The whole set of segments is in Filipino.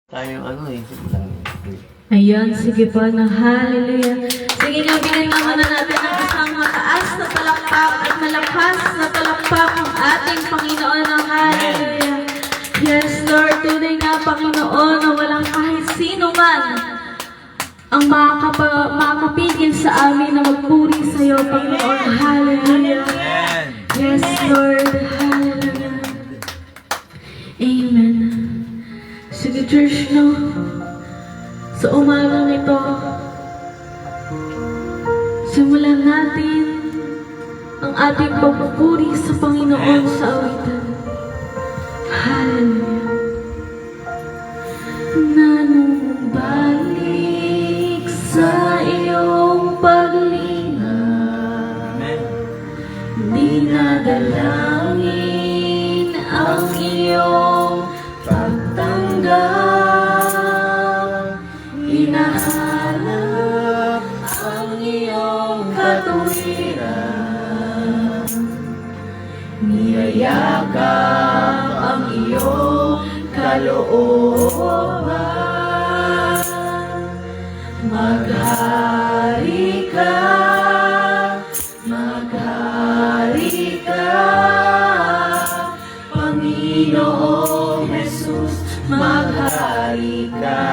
Tayo isip lang. Ayan, sige po na hallelujah. Sige nga, bigyan naman na natin ang isang mataas na palakpak at malakas na palakpak ang ating Panginoon ng hallelujah. Yes, Lord, tunay nga, Panginoon, na walang kahit sino man ang makakapigil sa amin na magpuri sa iyo, Panginoon. Hallelujah. Yes, Lord. Hallelujah. Amen. Sige, church, no? Sa umagang ito, simulan natin ang ating pagpupuri sa Panginoon sa awitan. Hallelujah. Nanumbalik sa iyong paglingap, dinadalangin ang iyong pagtanggap, hinahanap ang iyong katuwiran, niyayakap ang iyong kalooban. Maghari ka, maghari ka, Panginoong Jesus, maghari ka.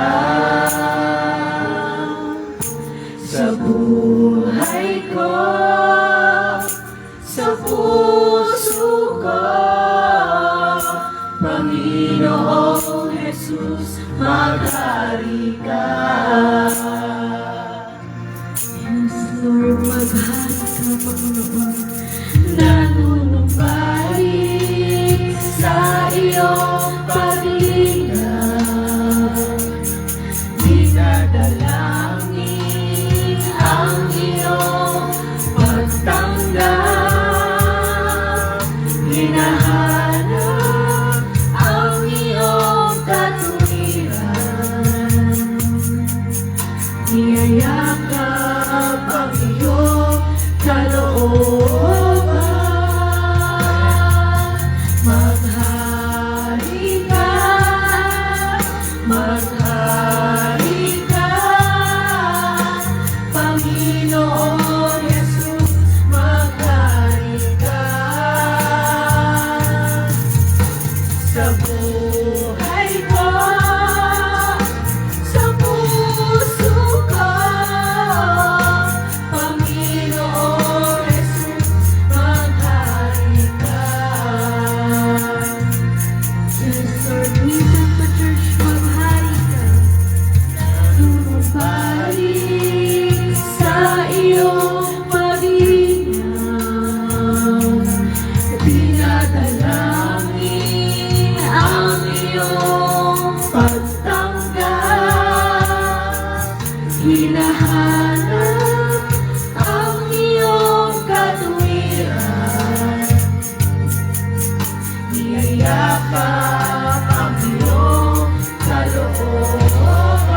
Sa buhay ko, sa puso ko, Panginoong Jesus, maghari ka. Yes, Lord, maghari ka, Panginoon. Nanunumbalik sa iyong paglingap, dinadalangin ang iyong pagtanggap, hinahanap ang iyong katuwiran, niyayakap ang iyong kalooban. Maghari ka, maghari ka, Panginoon Jesus, maghari ka. Sa buhay ko, sa puso ko, Panginoon Jesus, maghari ka. Yes, Lord, minsan sa church, maghari ka. Nanunumbalik sa iyong paglingap, dinadalangin ang iyong pagtanggap, hinahanap ang iyong katuwiran, niyayakap ang iyong kalooban.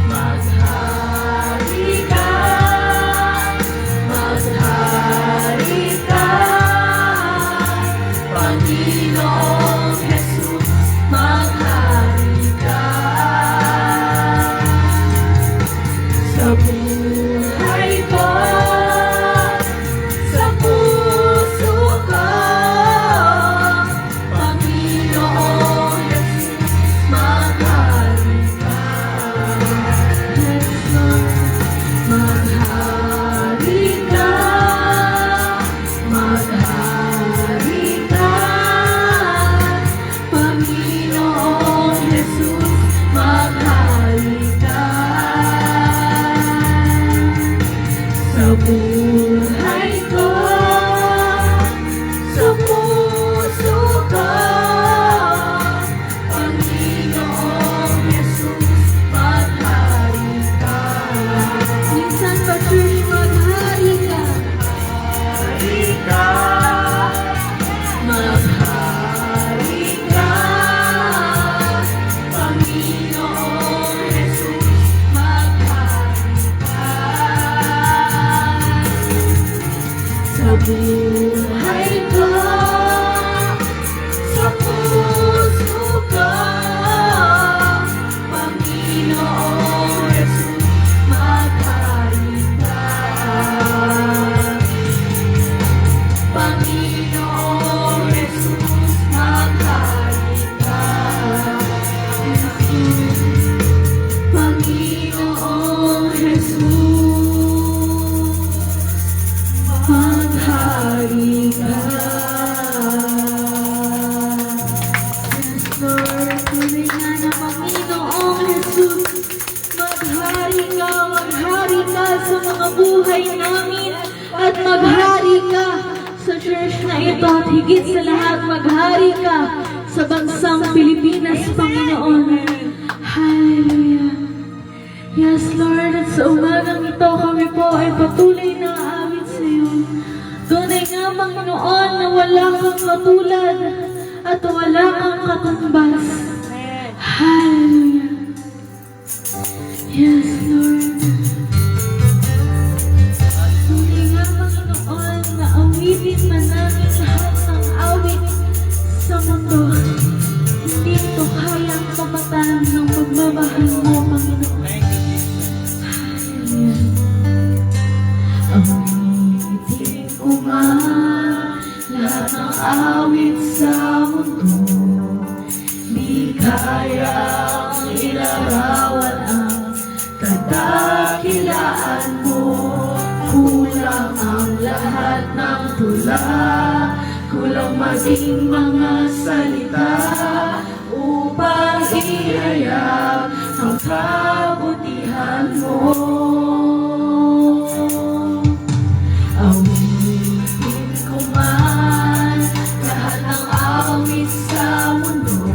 Maghari ka, maghari ka, Panginoong Jesus, maghari ka. Sa buhay ko, sa puso ko, Panginoong Jesus, maghari ka. Yes, Lord, maghari ka, maghari ka, Panginoong Jesus, maghari ka. Sa buhay ko, sa puso ko, Panginoong Jesus, maghari ka. Minsan pa, church, maghari ka. Maghari ka, maghari ka, Lord, tunay nga na Panginoong Jesus, maghari ka sa mga buhay namin at maghari ka sa church na ito at higit sa lahat maghari ka sa bansang Pilipinas, Panginoon. Hallelujah. Yes, Lord, at sa umagang ito kami po ay patuloy na aawit sa iyo. Tunay nga, Panginoon, na wala kang katulad at wala kang katumbas. Hallelujah. Yes, Lord. Tunay nga, Panginoon, na awitin man namin lahat ng awit sa mundo. Hindi ito kayang kapatan ng pagmamahal mo, Panginoon. Awitin ko man lahat ng awit sa mundo, di kayang ilarawan ang kadakilaan mo. Kulang ang lahat ng tula, kulang maging mga salita upang ihayag ang kabutihan mo. Awitin ko man lahat ng awit sa mundo,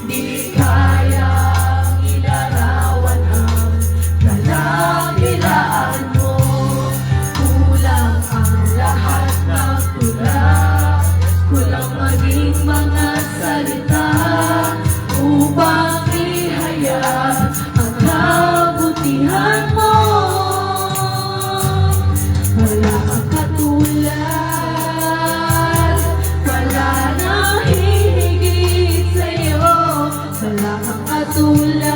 di kayang ilarawan ang kadakilaan mo. Kulang ang lahat ng tula, kulang maging mga salita upang ihayag ang kabutihan mo. Wala kang katulad, wala nang hihigit sa'yo. Wala kang katulad,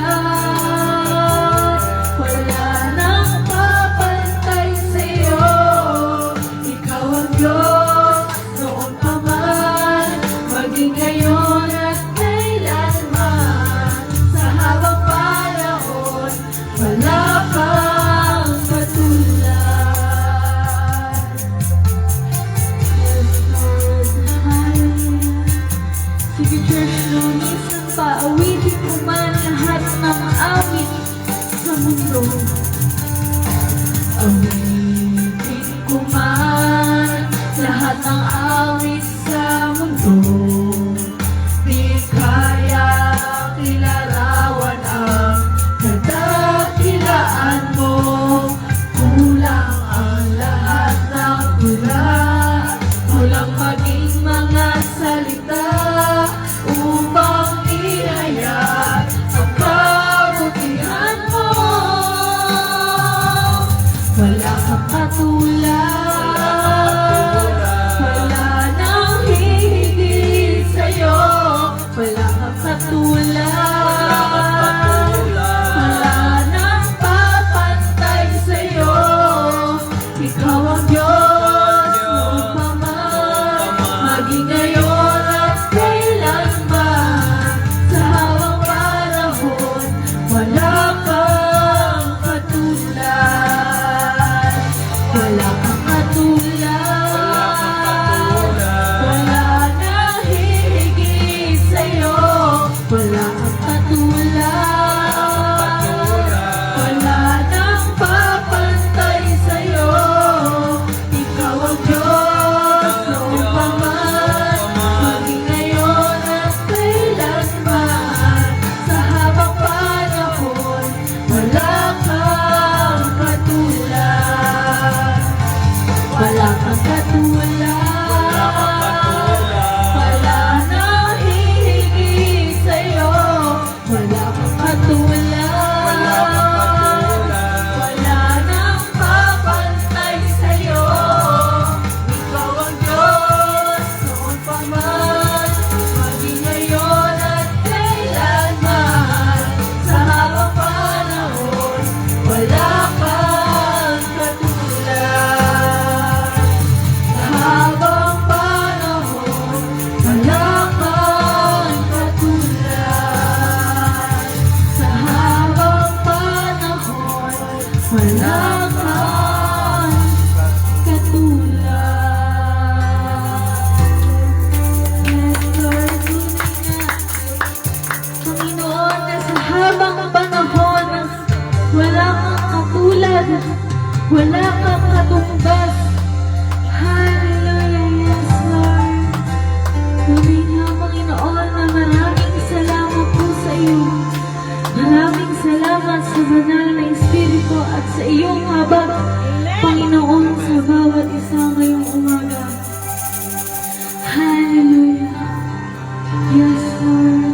wala nang papantay sa'yo. Ikaw ang Diyos noon pa man, maging ngayon at kailanman. Sa habang panahon, wala kang katulad. Sige, church, lunis ng paawitin ko man lahat ng awit sa mundo. Awitin ko man lahat ng awit sa mundo, di kayang ilarawan ang kadakilaan mo. Kulang ang lahat ng tula, kulang maging mga salita upang ihayag ang kabutihan mo. Wala kang katulad, wala nang hihigit bang panahon na wala kang katulad, wala kang katumbas. Hallelujah, yes Lord. Tunay nga Panginoon na maraming salamat po sa iyo. Maraming salamat sa banal na Espiritu at sa iyong habag, Panginoon, sa bawat isa ngayong umaga. Hallelujah. Yes, Lord.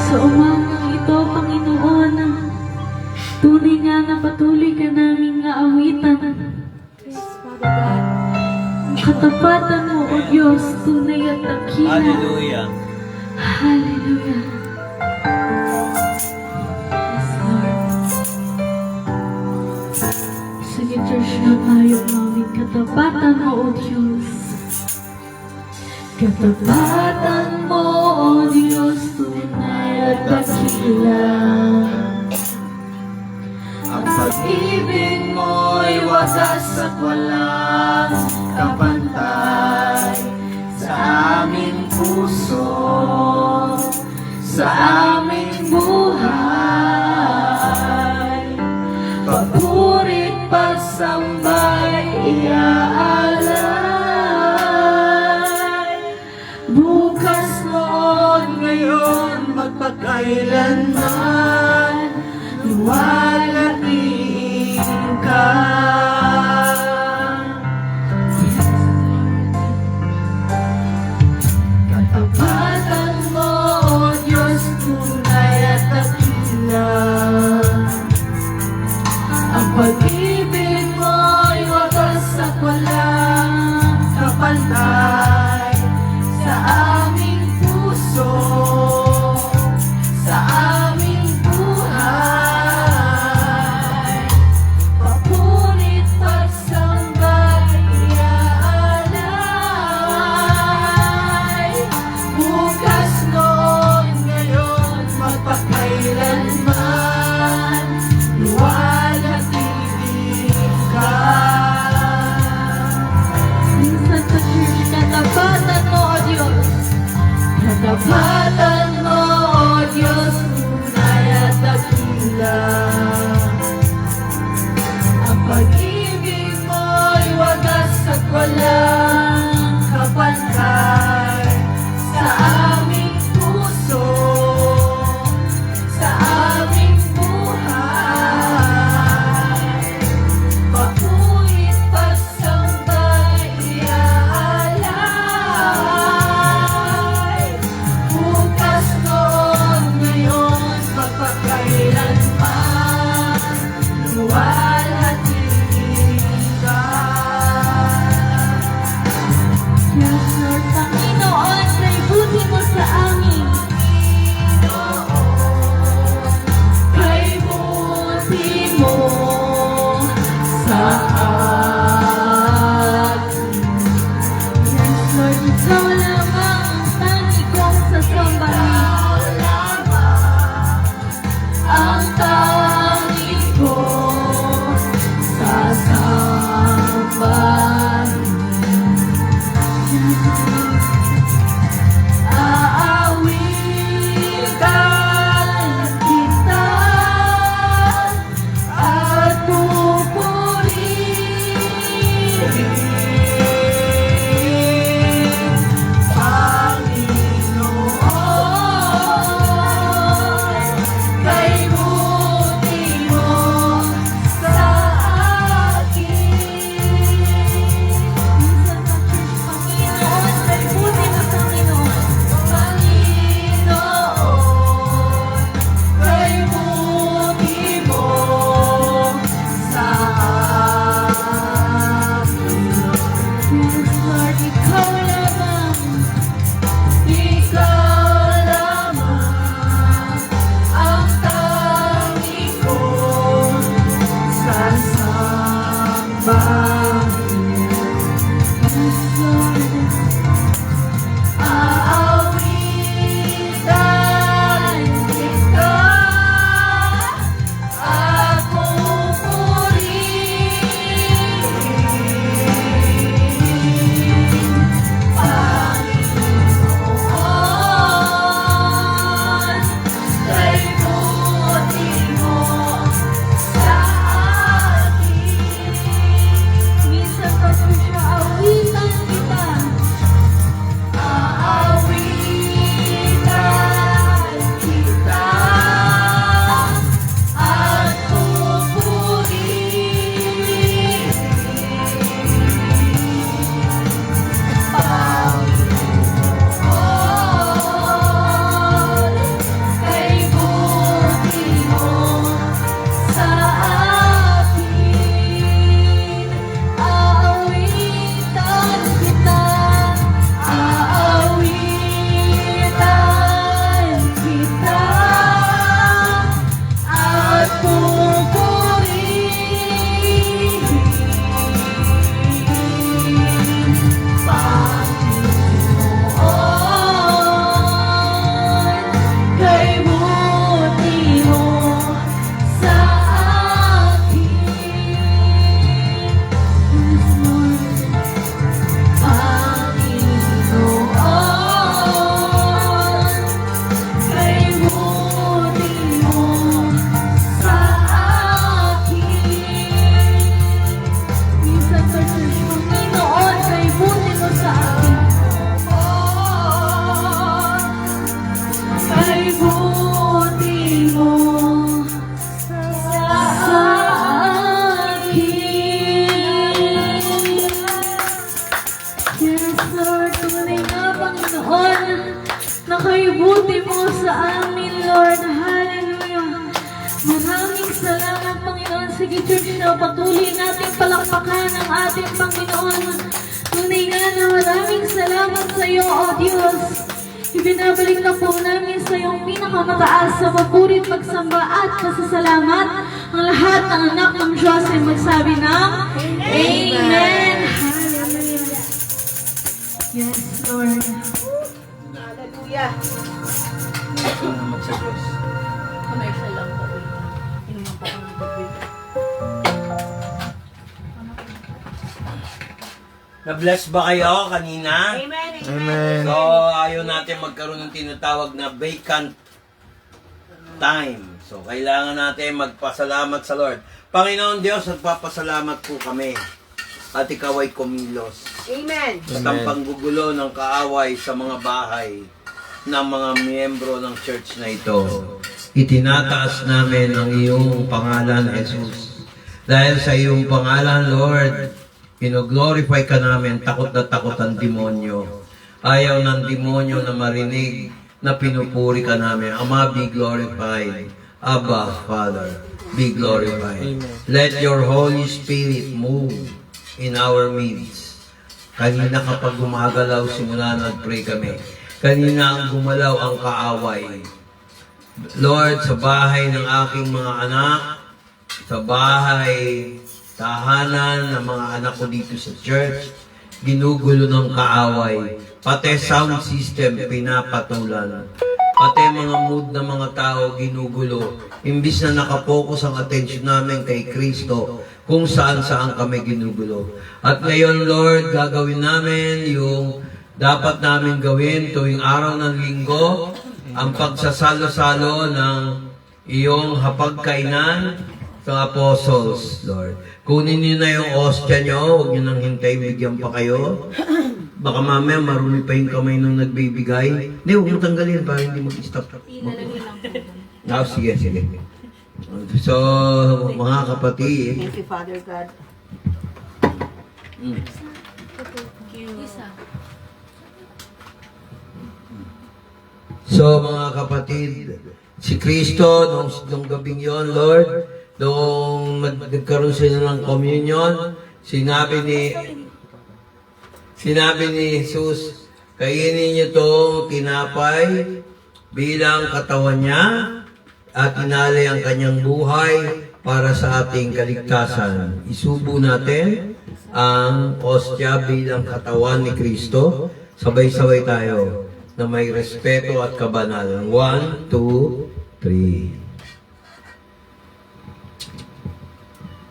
Sa umagang ito, Panginoon, tunay nga na patuloy ka naming aawitan. Ang katapatan mo, O Diyos, tunay at dakila. Hallelujah. Hallelujah. Yes, Lord. Sige, church na tayo, mami. Katapatan mo, O Diyos. Katapatan mo, O Diyos, tunay at dakila. Ang pag-ibig mo'y wagas at walang kapantay sa aming puso, sa aming buhay. Papurit pagsambay iaalay. Bukas noon ngayon magpakailanman, luwalhatiin ka. Katapatan mo, O Diyos, tunay at dakila. Ang pag-ibig mo'y wagas at walang kapantay sa aming puso, sa aming buhay. Papunit pagsambay iaalay. Bukas noon ngayon magpakailanman, luwalhatiin ka. Minsan sa church, katapatan mo, O Diyos. Katapatan mo, O Diyos, tunay at dakila. Ang pag-ibig mo'y wagas at walang kapantay sa aming puso, sa aming buhay. Papunit pagsambay iaalay. Bukas noon ngayon magpakailanman, luwalhatiin ka. Napakabuti mo sa akin. Yes, Lord, tunay nga, Panginoon, nakaibuti mo sa amin, Lord. Hallelujah. Maraming salamat, Panginoon. Sige, church, na patuloy natin palakpakan ang ating Panginoon. Tunay nga na maraming salamat sa iyo, O Diyos. Ibinabalik na po namin sa iyong pinakamataas sa papuri, pagsamba at pasasalamat. Ang lahat ng anak ng Diyos ay magsabi ng Amen. Hallelujah. Yes, Lord. Hallelujah. Salamat sa Diyos. Commercial lang po. Inuman po kami pag-wait. Na-bless ba kayo kanina? Amen. Amen. So, ayaw natin magkaroon ng tinatawag na vacant time. So, kailangan natin magpasalamat sa Lord. Panginoon Diyos, nagpapasalamat po kami. At ikaw ay kumilos. Amen. Sa panggugulo ng kaaway sa mga bahay ng mga miyembro ng church na ito. Itinataas namin ang iyong pangalan, Jesus. Dahil sa iyong pangalan, Lord, ino-glorify ka namin, takot na takot ang demonyo. Ayaw ng demonyo na marinig na pinupuri ka namin. Ama, be glorified. Abba, Father, be glorified. Let your Holy Spirit move in our midst. Kanina kapag gumagalaw, simula nag-pray kami. Kanina ang gumalaw ang kaaway. Lord, sa bahay ng aking mga anak, sa bahay, tahanan ng mga anak ko dito sa church, ginugulo ng kaaway. Pati sound system, pinapatulan. Pati mga mood ng mga tao, ginugulo. Imbis na nakapokus ang attention namin kay Kristo, kung saan-saan kami ginugulo. At ngayon, Lord, gagawin namin yung dapat namin gawin tuwing araw ng linggo, ang pagsasalo-salo ng iyong hapagkainan sa apostles, Lord. Kunin niyo na yung ostya niyo, huwag niyo nang hintay, bigyan pa kayo. Baka mamaya marumi pa yung kamay nung nagbibigay. Hindi, huwag mo tanggalin para hindi mag-stop. Sige, sige. So, mga kapatid, Thank you, Father God. So mga kapatid, si Kristo nung gabing yon, Lord, nung nagkaroon sila ng communion, sinabi ni Jesus, kainin niyo tong tinapay bilang katawan niya at inalay ang kanyang buhay para sa ating kaligtasan. Isubo natin ang ostya bilang katawan ni Kristo. Sabay-sabay tayo na may respeto at kabanalan. 1, 2, 3.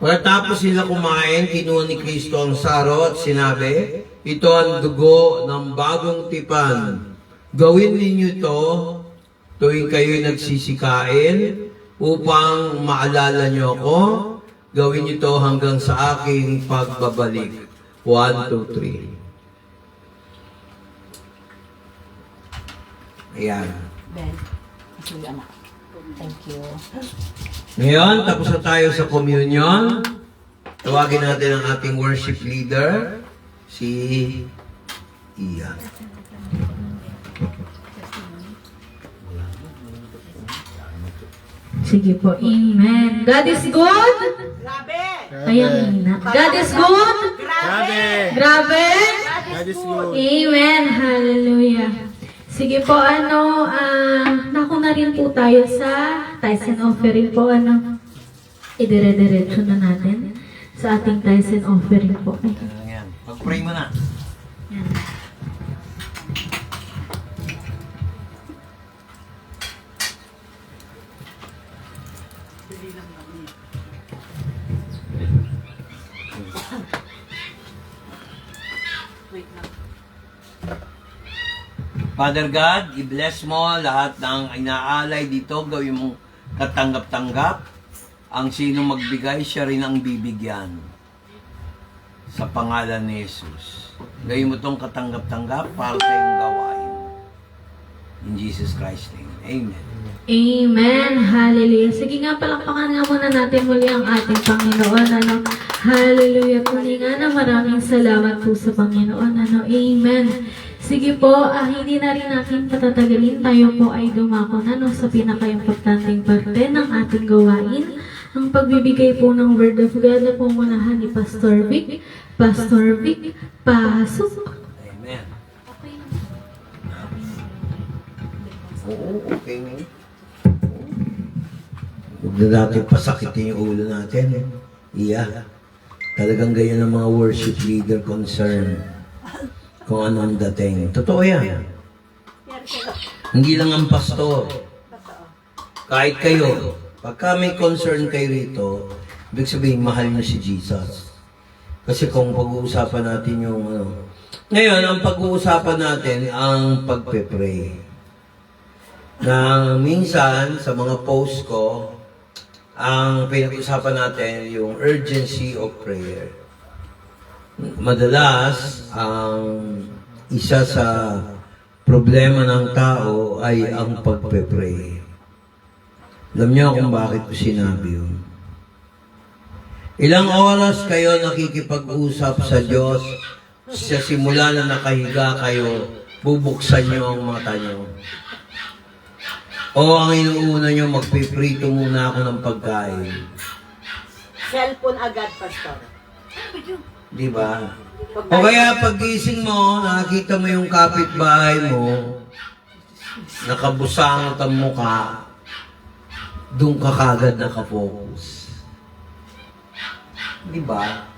Pagkatapos sila kumain, kinuha ni Kristo ang saro at sinabi, ito ang dugo ng bagong tipan. Gawin ninyo ito tuwing kayo'y nagsisikain upang maalala niyo ako. Gawin niyo ito hanggang sa aking pagbabalik. 1, 2, 3. Ayan. Ben, ito yung anak. Thank you. Ngayon, tapos na tayo sa communion. Tawagin natin ang ating worship leader, si Ian. Sige po, Amen. God is good. Grabe! Ayan, God is good. Grabe! Grabe. God is good. Amen. Hallelujah. Sige po, naku na rin po tayo sa tithes and offering po, idire-diretso na natin sa ating tithes and offering po. Ay, Ayan. Mag-pray mo na. yan. Father God, i-bless mo lahat ng inaalay dito. Gawin mong katanggap-tanggap. Ang sino magbigay, siya rin ang bibigyan. Sa pangalan ni Jesus. Gawin mo itong katanggap-tanggap para sa iyong gawain. In Jesus Christ's name. Amen. Amen. Hallelujah. Sige nga, palakpakan nga muna natin muli ang ating Panginoon. Ano? Hallelujah. Muli nga na maraming salamat po sa Panginoon. Ano? Amen. Sige po, hindi na rin natin patatagalin. Tayo po ay dumako na sa pinaka-importanting parte ng ating gawain. Ang pagbibigay po ng Word of God na pumunahan ni Pastor Vic. Pastor Vic, pasok. Amen. Oo, okay na yun. Huwag na natin pasakitin yung ulo natin. Iya. Talagang ganyan ang mga worship leader concern kung ano ang dating. Totoo yan. Hindi lang ang pastor. Kahit kayo. Pagka may concern kayo rito, ibig sabihin, mahal niyo si Jesus. Kasi kung pag-uusapan natin yung ano. Ngayon, ang pag-uusapan natin ang pagpe-pray. Na minsan, sa mga post ko, ang pinag-usapan natin yung urgency of prayer. Madalas, ang isa sa problema ng tao ay ang pagpe-pray. Alam niyo kung bakit ko sinabi yun. Ilang oras kayo nakikipag-usap sa Diyos, sa simula na nakahiga kayo, bubuksan niyo ang mata niyo. O ang inuuna nyo, magpiprito muna ako ng pagkain. Cellphone agad, Pastor. Di ba? O kaya pagising mo, nakakita mo yung kapitbahay mo, nakabusangot ang mukha, doon ka kagad nakafocus. Di ba?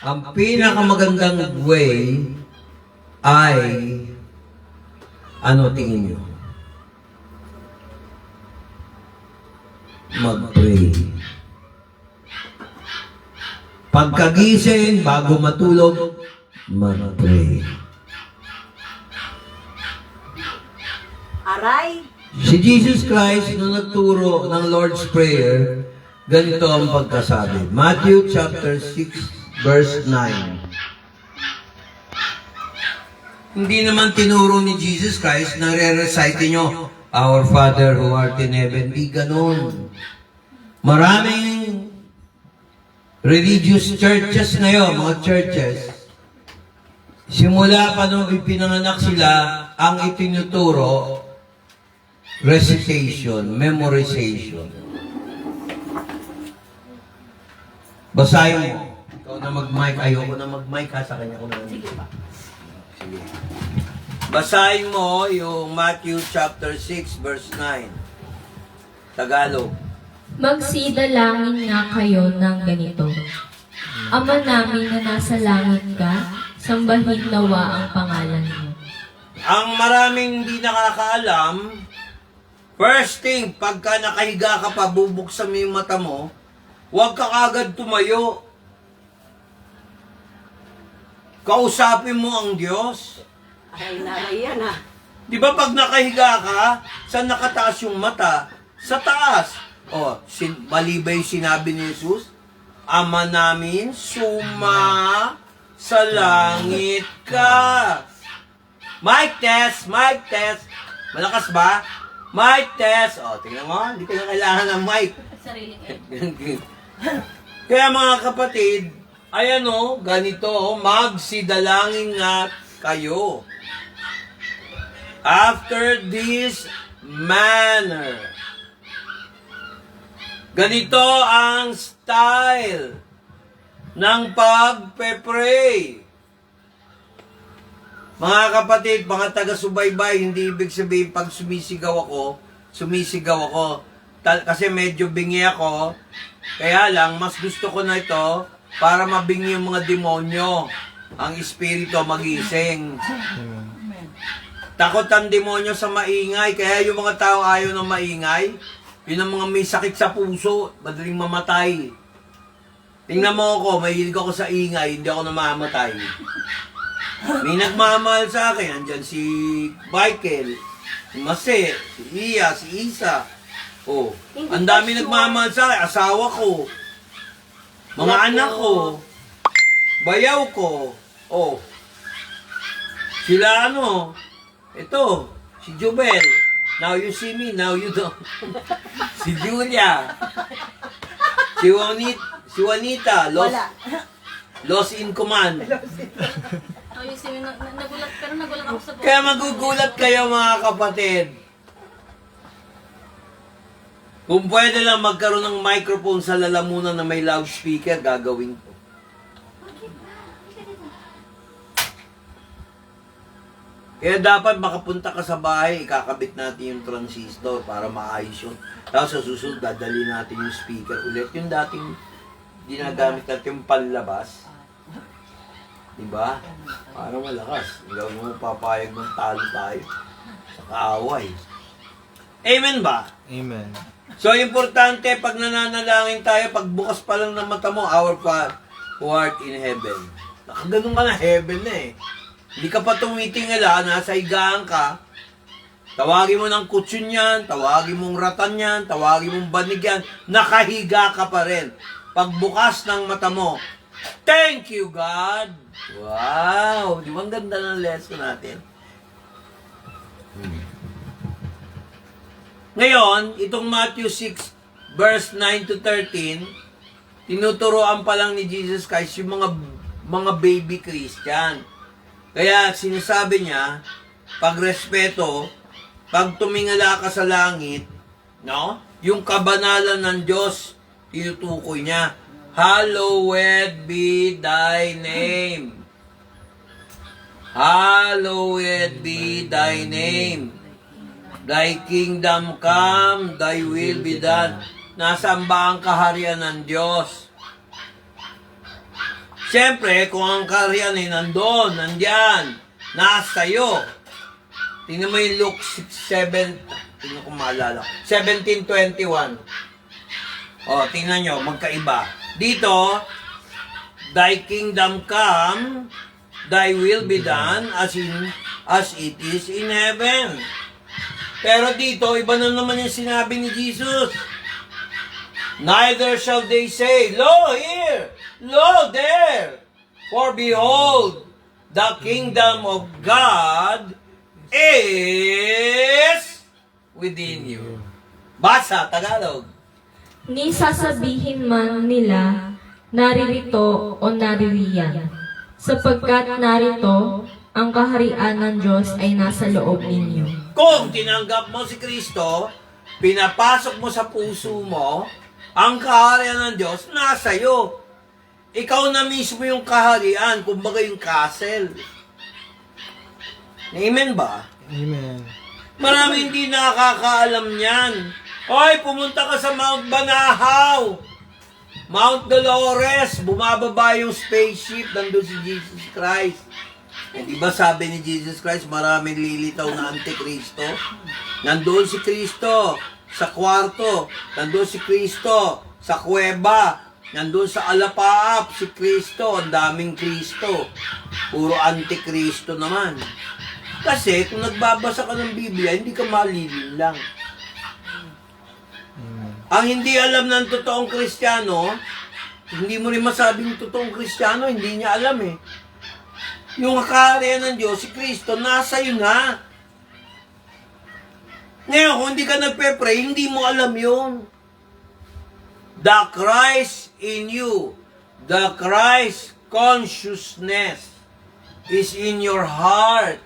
Ang pinakamagandang way ay ano tingin nyo? Mag-pray. Pagkagising, bago matulog, mag-pray. Aray. Si Jesus Christ, nung nagturo ng Lord's Prayer, ganito ang pagkasabi. Matthew chapter 6, verse 9. Hindi naman tinuro ni Jesus Christ na re-recite nyo, Our Father who art in heaven. Hindi ganun. Maraming religious churches ngayon, mga churches, simula pa nung ipinanganak sila, ang itinuturo, recitation, memorization. Basahin mo. Ikaw na mag-mic. Ayoko na mag-mic ha, sa kanya ko na. Sige pa. Sige. Basahin mo yung Matthew chapter 6 verse 9. Tagalog. Magsidalangin nga kayo ng ganito. Ama namin na nasa langit ka, sambahin nawa ang pangalan mo. Ang maraming hindi nakakaalam, first thing, pagka nakahiga ka pa, bubuksan mo yung mata mo, huwag ka agad tumayo. Kausapin mo ang Diyos. Ay, naray yan ha. Di ba pag nakahiga ka, saan nakataas yung mata? Sa taas. O, mali ba yung sinabi ni Jesus? Ama namin, suma sa langit ka. Mic test, mic test. Malakas ba? Mic test. O, tingnan mo, hindi ko na kailangan ng mic. Sariling Kaya mga kapatid, ayan o, ganito, magsidalangin nga kayo. After this manner. Ganito ang style ng pagpe-pray. Mga kapatid, mga taga-subaybay, hindi ibig sabihin pag sumisigaw ako. Kasi medyo bingi ako. Kaya lang, mas gusto ko na ito para mabingi yung mga demonyo. Ang espiritu magising. Takot ang demonyo sa maingay. Kaya yung mga tao ayaw ng maingay, yun ang mga may sakit sa puso, madaling mamatay. Tingnan mo ako, mahilig ako sa ingay, hindi ako namamatay. May nagmamahal sa akin, andyan si Michael, si Mase, si Iya, si Isa. Oh, ang dami nagmamahal sa akin, asawa ko, mga anak ko, bayaw ko. Oh, sila ano, Ito, si Jubel. Now you see me, now you don't. Si Julia. Si Juanita, lost in command. Ayusin mo, nagulat, pero nagulat ako sa Kaya magugulat kayo mga kapatid. Kung pwede lang magkaroon ng microphone sa lalamunan na may loudspeaker, gagawin ko. Kaya dapat makapunta ka sa bahay, ikakabit natin yung transistor para maayos yun. Tapos sa susunod, dadali natin yung speaker ulit. Yung dating ginagamit natin yung panlabas. Diba? Parang malakas. Hindi mo papayag ng talo tayo sa kaaway. Amen ba? Amen. So, importante, pag nananalangin tayo, pagbukas pa lang ng mata mo, our Father who art in heaven. Nakaganon ka na, heaven na eh. Hindi ka pa tumitingala, nasa higaan ka. Tawagin mo ng kutsyon yan, tawagin mong ratan yan, tawagin mong banig yan, nakahiga ka pa rin. Pagbukas ng mata mo, thank you, God! Wow! Di ba ang ganda ng lesson natin? Ngayon, itong Matthew 6, verse 9 to 13, tinuturoan pa lang ni Jesus Christ yung mga baby Christian. Kaya sinasabi niya, pagrespeto, pag tumingala ka sa langit, no? Yung kabanalan ng Diyos, tinutukoy niya. Hallowed be thy name. Hallowed be thy name. Thy kingdom come, thy will be done. Nasaan ba ang kaharian ng Diyos? Siyempre, kung ang kaharian ay nandun, nandyan, nasa iyo. Tingnan mo yung Luke tingnan ko maalala. 17:21. O, tingnan nyo, magkaiba. Dito, thy kingdom come, thy will be done as it is in heaven. Pero dito, iba na naman yung sinabi ni Jesus. Neither shall they say, Lo here, lo there. For behold, the kingdom of God is within you. Basa, Tagalog. Ni sasabihin man nila, naririto o naririyan, sapagkat narito ang kaharian ng Diyos ay nasa loob ninyo. Kung tinanggap mo si Kristo, pinapasok mo sa puso mo, ang kaharian ng Diyos nasa iyo. Ikaw na mismo yung kaharian, kumbaga yung castle. Amen ba? Amen. Marami hindi nakakaalam niyan. Hoy, pumunta ka sa Mount Banahaw. Mount Dolores, bumababa yung spaceship, nandun si Jesus Christ. Eh, di ba sabi ni Jesus Christ, maraming lilitaw na antikristo? Nandun si Kristo sa kwarto, nandun si Kristo sa kuweba, nandun sa alapaap si Kristo, ang daming Kristo. Puro antikristo naman. Kasi kung nagbabasa ka ng Biblia, hindi ka malilinlang. Ang hindi alam ng totoong Kristiyano, hindi mo rin masabing totoong Kristiyano, hindi niya alam eh. Yung kaharian ng Diyos, si Kristo, nasa iyo na. Ngayon, kung hindi ka nagpe-pray, hindi mo alam yun. The Christ in you, the Christ consciousness is in your heart.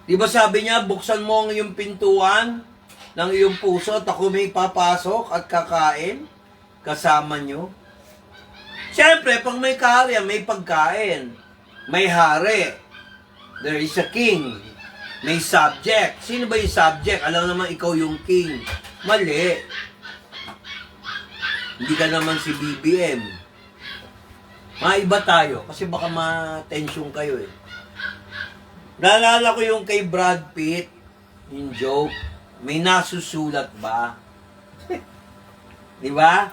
Di ba sabi niya, buksan mo ang iyong pintuan ng iyong puso at ako may papasok at kakain kasama nyo. Siyempre, pag may kaharian, may pagkain. May hari. There is a king. May subject. Sino ba yung subject? Alam naman ikaw yung king. Mali. Hindi ka naman si BBM. Maiba tayo. Kasi baka ma-tension kayo eh. Naalala ko yung kay Brad Pitt. Yung joke. May nasusulat ba? Di ba?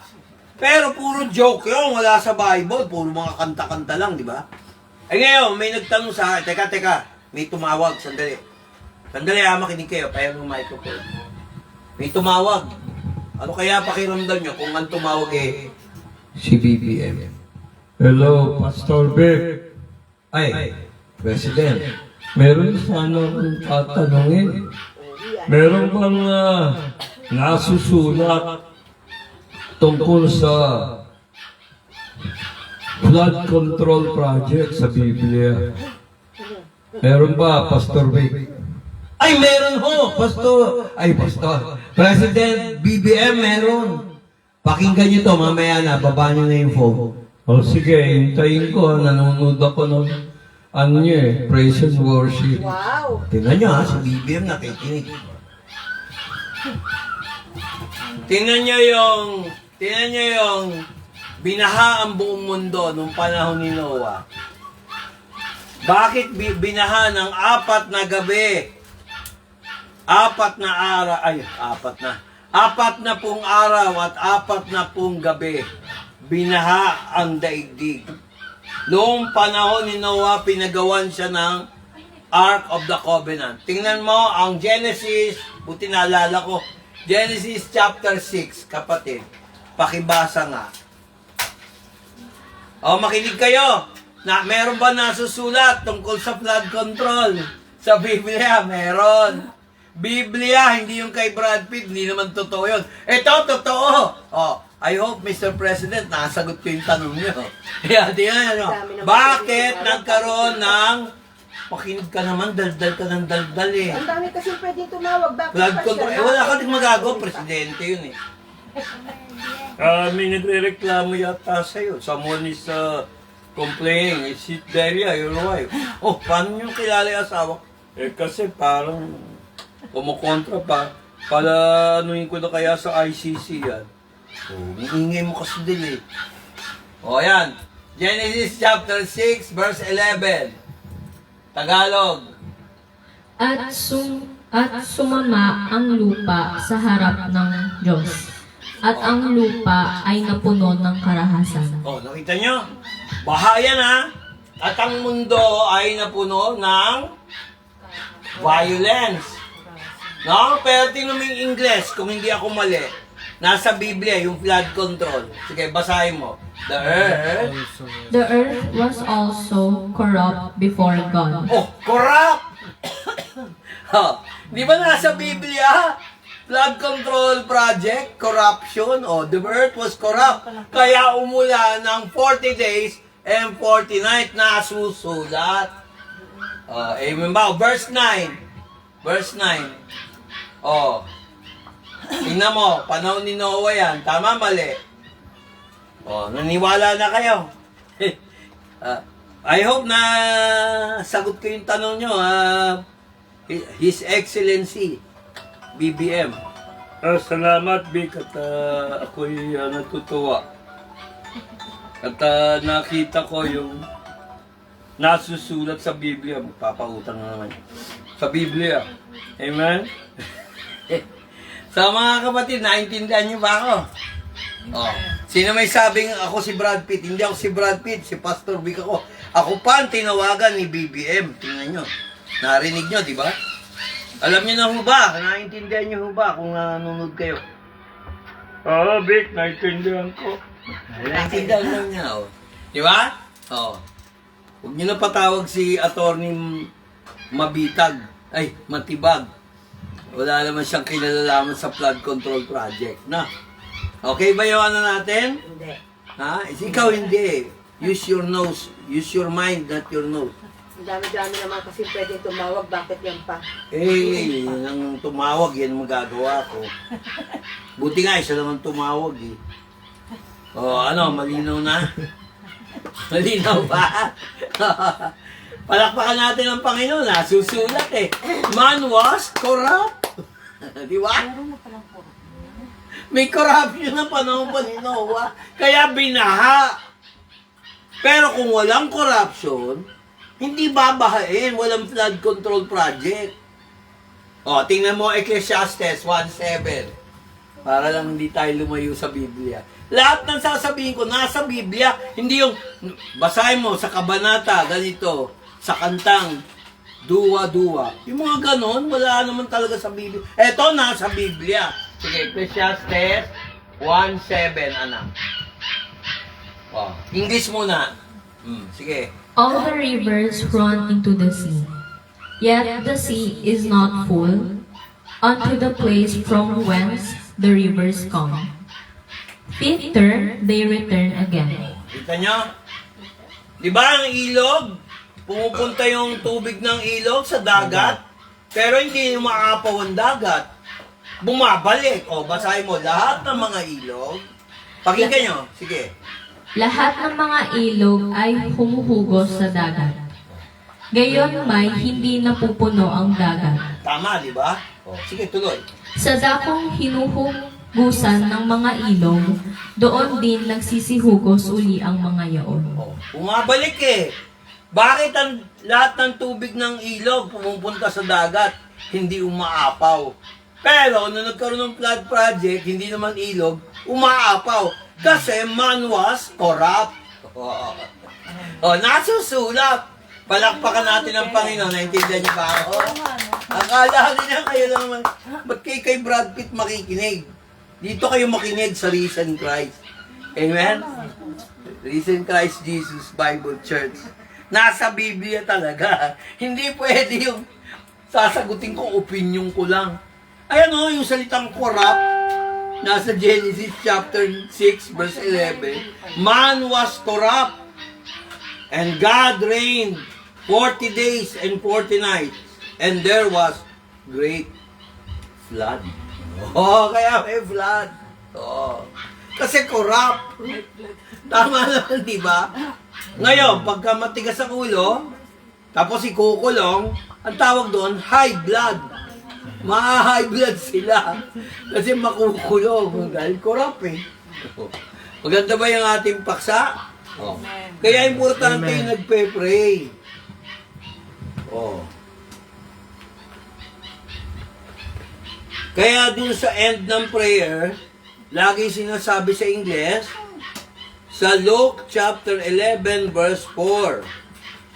Pero puro joke yun, wala sa Bible, puro mga kanta-kanta lang, di ba? Ay ngayon, may nagtanong sa akin, teka, may tumawag, sandali. Sandali, makinig kayo, kaya ng microphone. May tumawag. Ano kaya pakiramdam nyo kung ang tumawag eh, si BBM? Hello, Pastor Vic. Ay, President, meron sana akong tatanungin. Meron bang nasusulat tungkol sa flood control project sa Biblia? Meron ba, Pastor Vic? Ay, meron ho, Pastor. President BBM, meron. Pakinggan nyo to, mamaya na, baba nyo na yung phone. O sige, hintayin ko, nanonood ako ng praise and worship. Wow! Tingnan nyo ha, si BBM nakikinig. Tingnan nyo yung binaha ang buong mundo nung panahon ni Noah. Bakit binaha ng 4 na gabi? 4 na araw, 4 na pong araw at 4 na pong gabi. Binaha ang daigdig. Noong panahon ni Noah, pinagawan siya ng Ark of the Covenant. Tingnan mo ang Genesis, buti naalala ko, Genesis chapter 6, kapatid. Pakibasa nga. O, makinig kayo. Meron ba nasusulat tungkol sa flood control? Sa Biblia, meron. Biblia, hindi yung kay Brad Pitt, hindi naman totoo yun. Ito, totoo. Oh, I hope, Mr. President, nasagot ko yung tanong niyo. Kaya, tingnan nyo. Bakit nagkaroon ng... Makinig ka naman, daldal ka ng daldal eh. Ang dami kasi pwedeng tumawag. Bakit Flood pa control. siya? Wala ka din magagawa, Presidente yun eh. May nagre-reklamo yata sa'yo. Someone is complaining. Is it Delia, your wife? Oh, paano nyo kilala yung asawa? Kasi parang kumukontra pa. Para anuhin ko na kaya sa ICC yan. Ingay mo kasi din eh. Ayan. Genesis chapter 6, verse 11. Tagalog. At sumama ang lupa sa harap ng Diyos. At ang lupa ay napuno ng karahasan. Nakita nyo? Baha yan ha. At ang mundo ay napuno ng violence. No? Pero tingnan mo yung English, kung hindi ako mali. Nasa Biblia, yung flood control. Sige, basahin mo. The earth was also corrupt before God. Corrupt! Di ba nasa Biblia? Flood control project, corruption. The earth was corrupt. Kaya umulan ng 40 days and 40 nights na susulat. Amen ba? Verse 9. Verse 9. Tingnan mo, panahon ni Noah yan. Tama, mali. Naniwala na kayo. I hope na sagot ko yung tanong nyo. His Excellency, BBM. Salamat, Vic. At ako'y natutuwa. At nakita ko yung nasusulat sa Biblia. Magpapautang na naman. Sa Biblia. Amen? Sa mga kapatid, naintindihan niyo ba ako? Sino may sabing ako si Brad Pitt? Hindi ako si Brad Pitt, si Pastor Vic ako. Ako pa ang tinawagan ni BBM. Tingnan nyo. Narinig nyo, di ba? Alam niyo na ho ba? Naintindihan niyo ho ba kung nanonood kayo? Vic, naintindihan ko. Naintindihan lang niya, Di ba? Huwag niyo na patawag si Attorney Mabitag. Ay, Matibag. Wala naman siyang kinalalaman sa flood control project, na? Okay ba yung natin? Hindi. Ikaw hindi. Use your nose. Use your mind, not your nose. Ang dami-dami naman kasi pwedeng tumawag. Bakit yan pa? Yun ang tumawag, yan ang magagawa ko. Buti nga, isa naman tumawag eh. Malinaw na? Malinaw ba? Palakpakan natin ang Panginoon, susulat eh. Man was corrupt. Di ba? May corruption na panahon pa ni Noah, kaya binaha. Pero kung walang corruption, hindi babahain, walang flood control project. Tingnan mo Ecclesiastes 1:7. Para lang hindi tayo lumayo sa Biblia. Lahat ng sasabihin ko, nasa Biblia, hindi yung, basahin mo sa kabanata, ganito, sa kantang, duwa-duwa. Yung mga ganon, wala naman talaga sa Biblia. Eto, nasa Biblia. Sige, Ecclesiastes 1:7, anak. English muna. Sige. All the rivers run into the sea, yet the sea is not full unto the place from whence the rivers come. Thither they return again. Kita nyo? Di ba ang ilog? Pumupunta yung tubig ng ilog sa dagat, pero hindi umaapaw ang dagat. Bumabalik. O, basahin mo, lahat ng mga ilog. Pakinggan nyo. Sige. Lahat ng mga ilog ay humuhugos sa dagat. Gayon may hindi napupuno ang dagat. Tama, di ba? O, sige, tuloy. Sa dakong hinuhugusan ng mga ilog, doon din nagsisihugos uli ang mga yaon. O, bumabalik eh. Bakit ang lahat ng tubig ng ilog pumupunta sa dagat, hindi umaapaw? Pero nung nagkaroon ng flood project, hindi naman ilog, umaapaw. Kasi man was corrupt. O, nasusulat. Palakpakan natin ang Panginoon. Naintindihan niyo ba ako? Akala nila kayo lang, ba't kayo kay Brad Pitt makikinig? Dito kayo makinig sa Risen Christ. Amen? Risen Christ Jesus Bible Church. Nasa Biblia talaga. Hindi pwede yung sasagutin ko, opinion ko lang. Ayan o, yung salitang corrupt, nasa Genesis chapter 6, verse 11. Man was corrupt, and God reigned 40 days and 40 nights, and there was great flood. Oh, kaya may flood. Oh. Kasi corrupt. Tama naman, di ba? Ngayon, pagka matigas ang ulo, tapos ikukulong, ang tawag doon, high blood. Ma-high blood sila. Kasi makukulong. Dahil corrupt eh. Maganda ba yung ating paksa? Oh. Kaya importante yung nagpe-pray. Oh. Kaya dun sa end ng prayer, lagi sinasabi sa Ingles, sa Luke chapter 11 verse 4.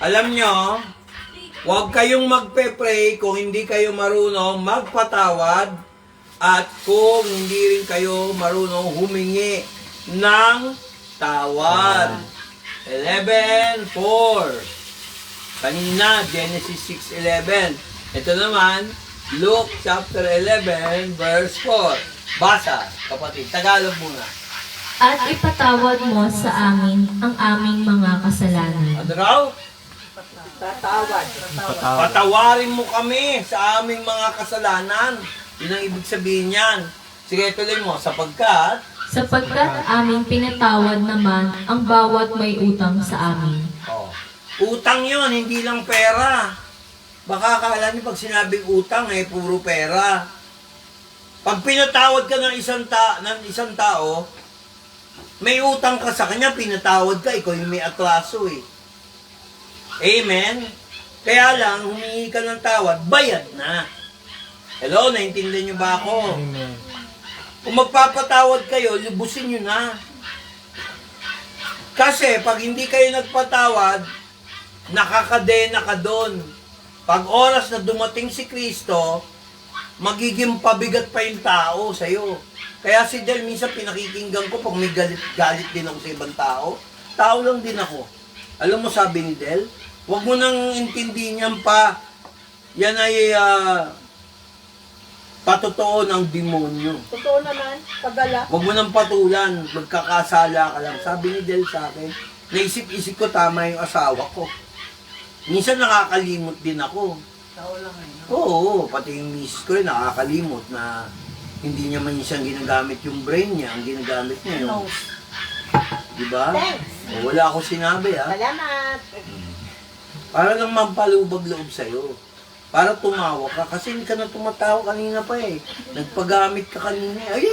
Alam nyo, huwag kayong magpe-pray kung hindi kayo marunong magpatawad at kung hindi rin kayo marunong humingi ng tawad. 11:4. Kanina, Genesis 6:11. Ito naman, Luke chapter 11 verse 4. Basa, kapatid. Tagalog muna. At ipatawad mo sa amin ang aming mga kasalanan. Ano raw? Tatawad. Patawarin mo kami sa aming mga kasalanan. Yun ang ibig sabihin yan. Sige, tuloy mo. Sapagkat Aming pinatawad naman ang bawat may utang sa amin. utang yun, hindi lang pera. Baka akala niyo pag sinabing utang, puro pera. Pag pinatawad ka ng isang tao, may utang ka sa kanya, pinatawad ka, ikaw yung may atraso eh. Amen? Kaya lang, humingi ka ng tawad, bayad na. Hello, naintindihan niyo ba ako? Amen. Kung magpapatawad kayo, lubusin niyo na. Kasi pag hindi kayo nagpatawad, nakakadena ka doon. Pag oras na dumating si Kristo, magiging pabigat pa yung tao sa'yo. Kaya si Del, minsan pinakikinggan ko pag may galit din ako sa ibang tao. Tao lang din ako. Alam mo sabi ni Del, huwag mo nang intindihin yan pa. Yan ay patotoo ng demonyo. Totoo naman, pagala. Huwag mo nang patulan, magkakasala ka lang. Sabi ni Del sa akin, naisip-isip ko tama yung asawa ko. Minsan nakakalimot din ako. Tao lang eh. Oo, pati yung miss ko rin nakakalimot na hindi niya man siyang ginagamit yung brain niya, ang ginagamit niya yung... Diba? O, wala akong sinabi Salamat. Para lang mampalubag loob sa'yo. Para tumawa ka, kasi hindi ka na tumatawa kanina pa eh. Nagpagamit ka kanina eh.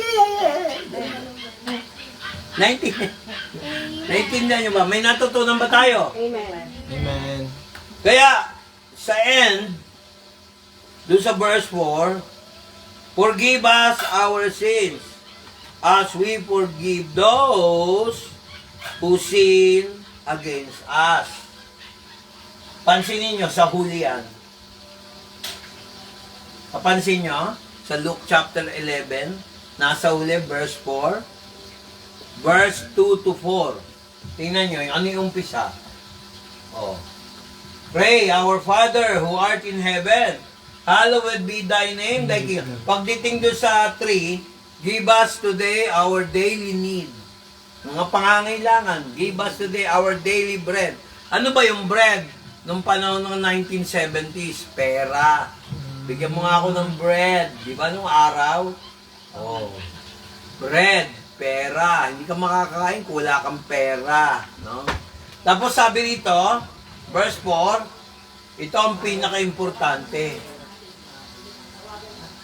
Naintindihan niyo ba? May natutunan ba tayo? Amen. Amen. Kaya, sa end, doon sa verse 4, forgive us our sins as we forgive those who sin against us. Pansinin nyo, sa huli yan. Papansin nyo, sa Luke chapter 11, nasa huli, verse 4, verse 2 to 4. Tingnan nyo, ano yung umpisa? Oh. Pray, our Father who art in heaven, hallowed be thy name, thy kingdom. Pagdating doon sa 3, give us today our daily need. Mga pangangailangan, give us today our daily bread. Ano ba yung bread? Nung panahon ng 1970s, pera. Bigyan mo nga ako ng bread. Di ba nung araw? Oh. Bread, pera. Hindi ka makakain kung wala kang pera. No? Tapos sabi rito, verse 4, ito ang pinaka-importante.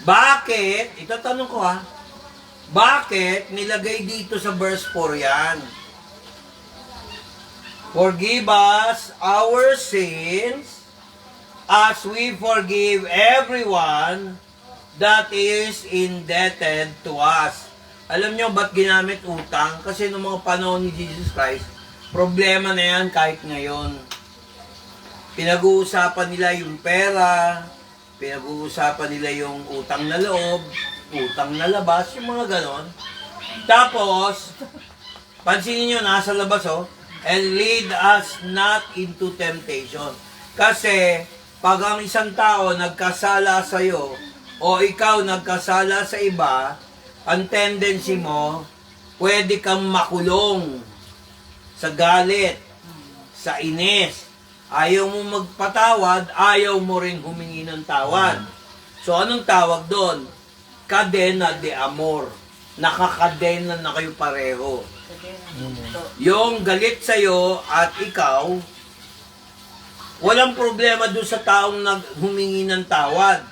Bakit? Ito tanong ko ha. Bakit nilagay dito sa verse 4 yan? Forgive us our sins as we forgive everyone that is indebted to us. Alam nyo ba't ginamit utang? Kasi noong mga panahon ni Jesus Christ, problema na yan kahit ngayon. Pinag-uusapan nila yung pera, pinag-uusapan nila yung utang na loob, utang na labas, yung mga ganon. Tapos, pansinin nyo, nasa labas and lead us not into temptation. Kasi, pag ang isang tao nagkasala sa'yo, o ikaw nagkasala sa iba, ang tendency mo, pwede kang makulong sa galit, sa inis. Ayaw mo magpatawad, ayaw mo rin humingi ng tawad. So, anong tawag doon? Cadena de amor. Nakakadena na kayo pareho. Yung galit sa'yo at ikaw, walang problema doon sa taong humingi ng tawad.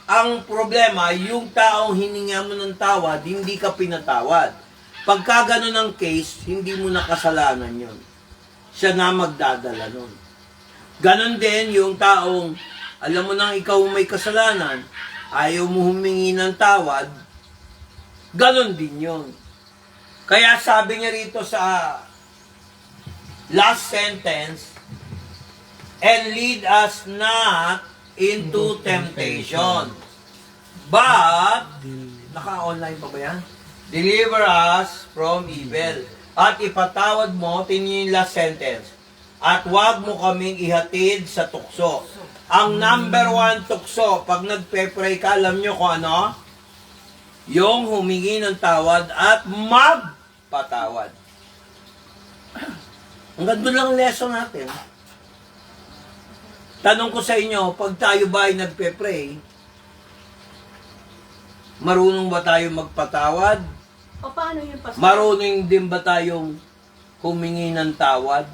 Ang problema, yung taong hininga mo ng tawad, hindi ka pinatawad. Pagka ganun ang case, hindi mo nakasalanan yun. Siya na magdadala nun. Ganon din yung taong, alam mo nang ikaw may kasalanan, ayaw mo humingi ng tawad, ganon din yun. Kaya sabi niya rito sa last sentence, and lead us not into temptation. But, naka-online pa ba yan? Deliver us from evil. At ipatawad mo, tingin yung last sentence, at wag mo kaming ihatid sa tukso. Ang number 1 tukso, pag nagpe-pray ka, alam nyo kung ano? Yung humingi ng tawad at magpatawad. Hanggang doon lang ang lesson natin. Tanong ko sa inyo, pag tayo ba ay nagpe-pray, marunong ba tayo magpatawad? O paano yun, Pastor? Marunong din ba tayong humingi ng tawad?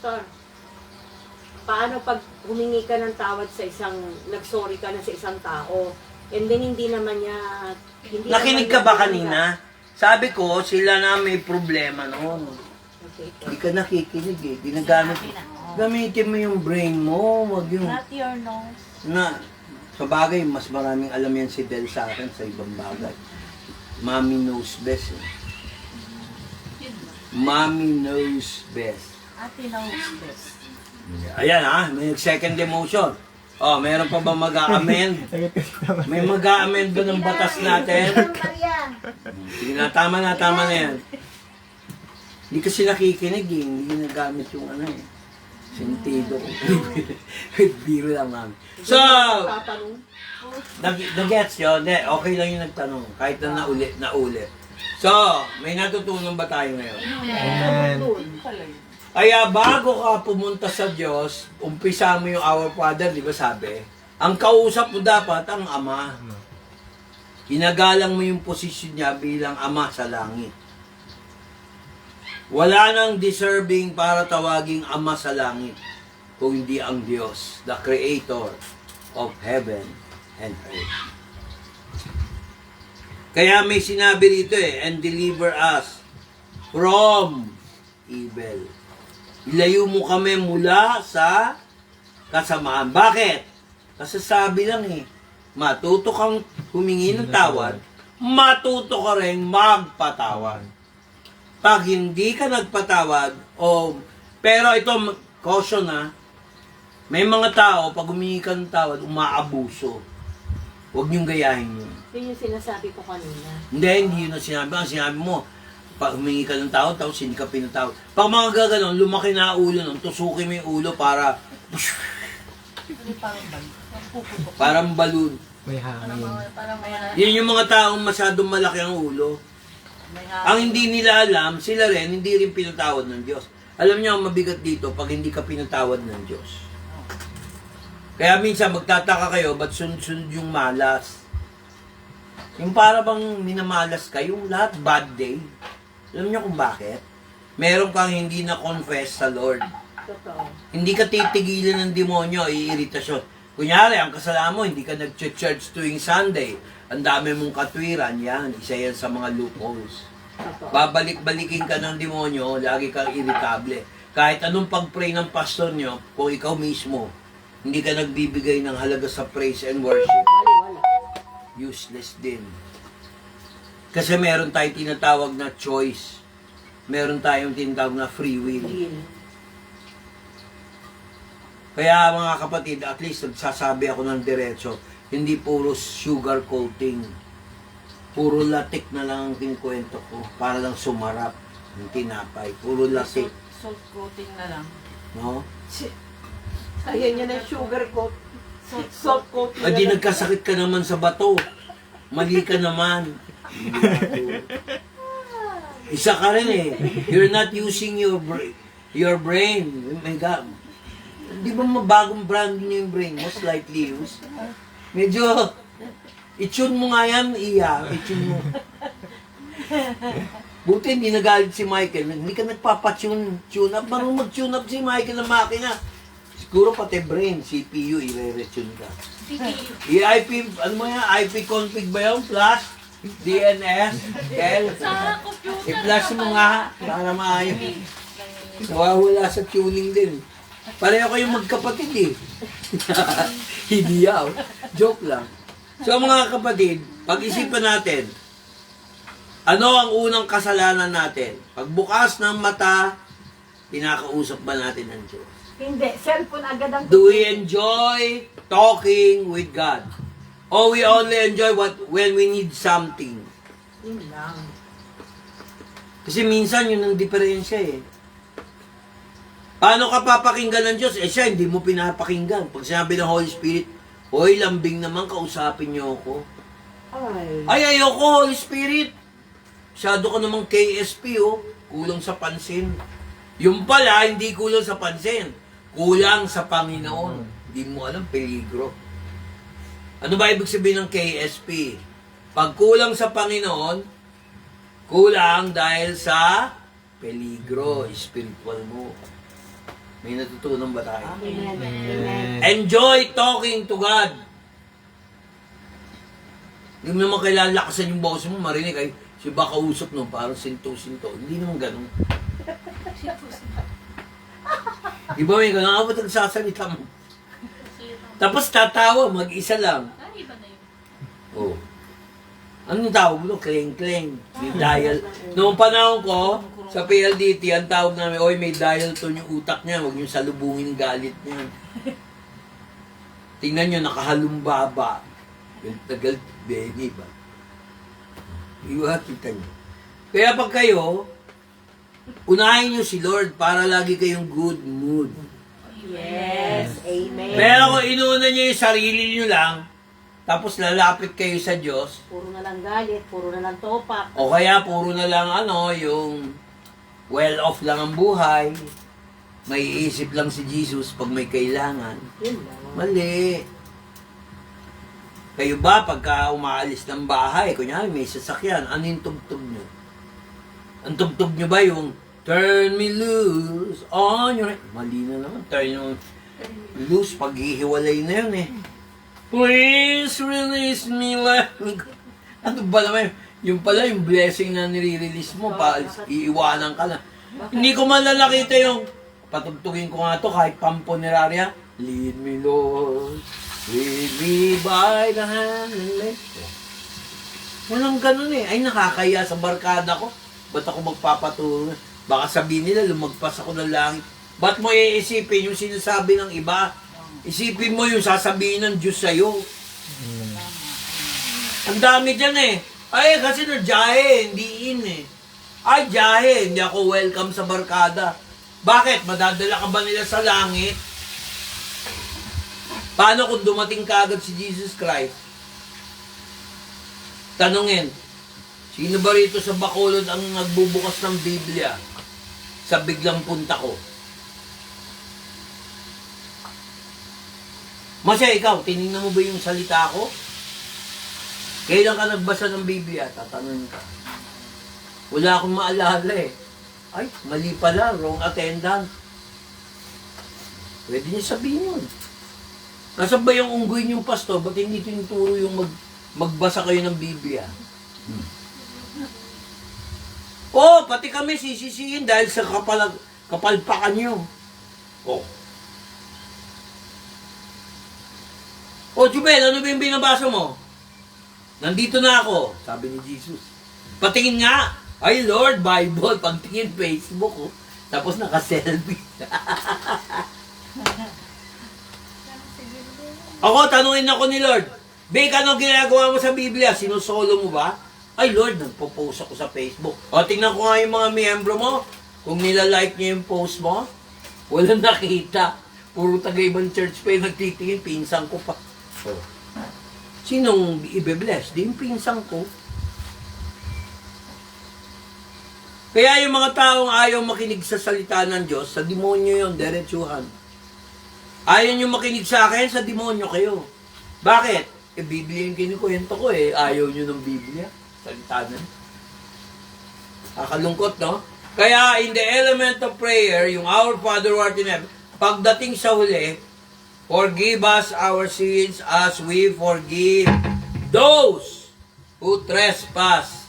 Pastor, paano pag humingi ka ng tawad sa isang, nagsorry ka na sa isang tao, and then hindi naman niya, Nakinig ka ba kanina? Sabi ko, sila na may problema noon. Okay. Hindi ka nakikinig eh. Ginagamit. Gamitin mo yung brain mo. Wag yung... Not your nose. Na, sa bagay, mas maraming alam yan si Del sa akin sa ibang bagay. Mommy knows best. Eh. Mommy knows best. Ate knows best. Ayan ha, may second emotion. Oh, meron pa ba mag-a-amend? May mag-a-amend ba ng batas natin? Sige na, tama na yan. Hindi kasi nakikinig eh, hindi ginagamit yung ano eh. Sentido ko. Biro lang namin. So, nag-gets yun? Hindi, okay lang yung nagtanong. Kahit na naulit. So, may natutunan ba tayo ngayon? Kaya bago ka pumunta sa Diyos, umpisa mo yung Our Father, di ba sabi? Ang kausap mo dapat ang Ama. Hinagalang mo yung posisyon niya bilang Ama sa langit. Wala nang deserving para tawaging Ama sa langit kung hindi ang Diyos, the Creator of heaven and earth. Kaya may sinabi rito and deliver us from evil. Ilayo mo kami mula sa kasamaan. Bakit? Kasi sabi lang eh, matuto kang humingi ng tawad, matuto ka rin magpatawad. Pag hindi ka nagpatawad, pero ito, caution ha, may mga tao, pag humingi ka ng tawad, umaabuso. Huwag niyong gayahin yun. Yun yung sinasabi ko kanina. Hindi yun ang sinabi. Ang sinabi mo, Pag humingi ka ng tawad, tapos hindi ka pinatawad. Pag mga gaganon, lumaki na ulo nun, tusukin mo yung ulo para... Parang balloon. May hangin. Yun yung mga taong masyadong malaki ang ulo. Ang hindi nila alam, sila rin, hindi rin pinatawad ng Diyos. Alam niyo ang mabigat dito pag hindi ka pinatawad ng Diyos. Kaya minsan magtataka kayo, ba't sunod-sunod yung malas? Yung para bang minamalas ka, yung lahat bad day. Alam niyo kung bakit? Meron kang hindi na confess sa Lord. Totoo. Hindi ka titigilan ng demonyo, iiritasyon. Kunyari, ang kasalanan mo, hindi ka nag-church tuwing Sunday. Ang dami mong katwiran, yan. Isa yan sa mga loopholes. Totoo. Babalik-balikin ka ng demonyo, lagi kang irritable. Kahit anong pag-pray ng pastor nyo, kung ikaw mismo, hindi ka nagbibigay ng halaga sa praise and worship, Wala. useless din. Kasi meron tayong tinatawag na choice. Meron tayong tinatawag na free will. Real. Kaya mga kapatid, at least nagsasabi ako ng diretso, hindi puro sugar coating. Puro latik na lang ang kinukwento ko para lang sumarap ng tinapay. Puro latik. Salt coating na lang. No? Ayan yan ang sugar coat. Salt coat. Adi nagkasakit ka naman sa bato. Mali ka naman. Isa ka rin eh. You're not using your brain. Oh my God. Di ba mabagong brand niyo yung brain mo? Slightly used. Medyo, i-tune mo nga yan, i-tune mo. Buti hindi nagalit si Michael. Hindi ka nagpapa-tune up. Marunong mag-tune up si Michael ng makina. Siguro pati brain, CPU, i-re-retune ka. IP, ano mo yan? IP config ba yun? Flash? DNS? L? I-flash mo nga para maayos. Nawawala sa tuning din. Pareho kayong magkapatid eh. Hindi yaw. Joke lang. So mga kapatid, pag-isipan natin, ano ang unang kasalanan natin? Pagbukas ng mata, pinakausap ba natin ang Diyos? Hindi. Cellphone agad ang Do we enjoy talking with God? Or we only enjoy when we need something? Yun lang. Kasi minsan yun ang diferensya eh. Paano ka papakinggan ng Diyos? Eh siya, hindi mo pinapakinggan. Pag sinabi ng Holy Spirit, Hoy, lambing naman, kausapin niyo ako. Ay, ayoko, Holy Spirit. Masyado ka namang KSP, oh. Kulang sa pansin. Yung pala, hindi kulang sa pansin. Kulang sa Panginoon. Hindi mo alam, peligro. Ano ba ibig sabihin ng KSP? Pag kulang sa Panginoon, kulang dahil sa peligro, spiritual mo. May natutunan ba tayo? Amen. Amen. Enjoy talking to God. Hindi mo naman kailangan lakasan yung boses mo, marinig ay si ba kausap no, parang sinto-sinto. Hindi naman ganun. Di ba may ganun? Ako ba't nagsasalita mo? Tapos tatawa, mag-isa lang. Oh. Anong tawag mo? Kleng-kleng. May dial. Noong panahon ko, sa PLDT, ang tawag namin, oy, may dial tone yung utak niya, huwag niyo salubungin galit niya. Tingnan niyo, nakahalumbaba. Yung tagal, Benny ba? Iwa, kita niyo. Kaya pag kayo, unahin niyo si Lord para lagi kayong good mood. Yes. Amen. Pero kung inuuna niyo yung sarili niyo lang, tapos lalapit kayo sa Diyos, Puro na lang galit, puro na lang topak. o kaya puro na lang yung well-off lang ang buhay, may iisip lang si Jesus pag may kailangan. Yun lang. Mali. Kayo ba, pagka umaalis ng bahay, kunyari may sasakyan, ano yung tugtog nyo? Ang tugtog nyo ba yung, turn me loose on your... Mali na naman, turn you loose, paghihiwalay na yun eh. Please release me, let me go. Ano ba naman yung pala, yung blessing na nire-release mo, iiwanan ka na. Hindi ko man nakita yung, patugtugin ko nga to kahit pamponeraria, lead me Lord, lead me by the hand and let go. Walang ganun eh. Ay, nakakaya sa barkada ko. Ba't ako magpapaturo? Baka sabihin nila, lumagpas ako ng langit. Ba't mo iisipin yung sinasabi ng iba? Isipin mo yung sasabihin ng Diyos sa'yo. Ang dami dyan eh. Ay, kasi nadyahe, hindi in eh. Ay, jahe, hindi ako welcome sa barkada. Bakit? Madadala ka ba nila sa langit? Paano kung dumating ka agad si Jesus Christ? Tanungin, sino ba rito sa Bacolod ang nagbubukas ng Biblia sa biglang punta ko? Masya, ikaw, tinignan mo ba yung salita ko? Kailan ka nagbasa ng Biblia? Tatanungin ka. Wala akong maalala eh. Ay, mali pala, wrong attendant. Pwede niyo sabihin yun. Nasaan ba yung unggoy niyong pastor? Ba't hindi tinuturo yung magbasa kayo ng Biblia? Oh, pati kami sisisihin dahil sa kapalpakan niyo. Oh. Oh, Jubel, ano ba yung binabasa mo? Nandito na ako, sabi ni Jesus. Patingin nga, ay Lord, Bible, pagtingin Facebook, oh. Tapos naka-selfie. Ako, tanungin ako ni Lord, Bek, ano ginagawa mo sa Biblia? Sinusolo mo ba? Ay Lord, nagpo-post ako sa Facebook. O, tingnan ko nga yung mga miyembro mo. Kung nila-like niya yung post mo, walang nakita. Puro taga-ibang church pa yung nagtitingin, pinsang ko pa. Oh. Sinong ibe-bless? Di yung pinsang ko. Kaya yung mga taong ayaw makinig sa salita ng Diyos, sa demonyo yun, diretsuhan. Ayaw nyo makinig sa akin, sa demonyo kayo. Bakit? Biblia yung kinukwento ko eh. Ayaw nyo ng Biblia. Salita na. Kakalungkot, no? Kaya in the element of prayer, yung Our Father who art in heaven, pagdating sa huli, forgive us our sins as we forgive those who trespass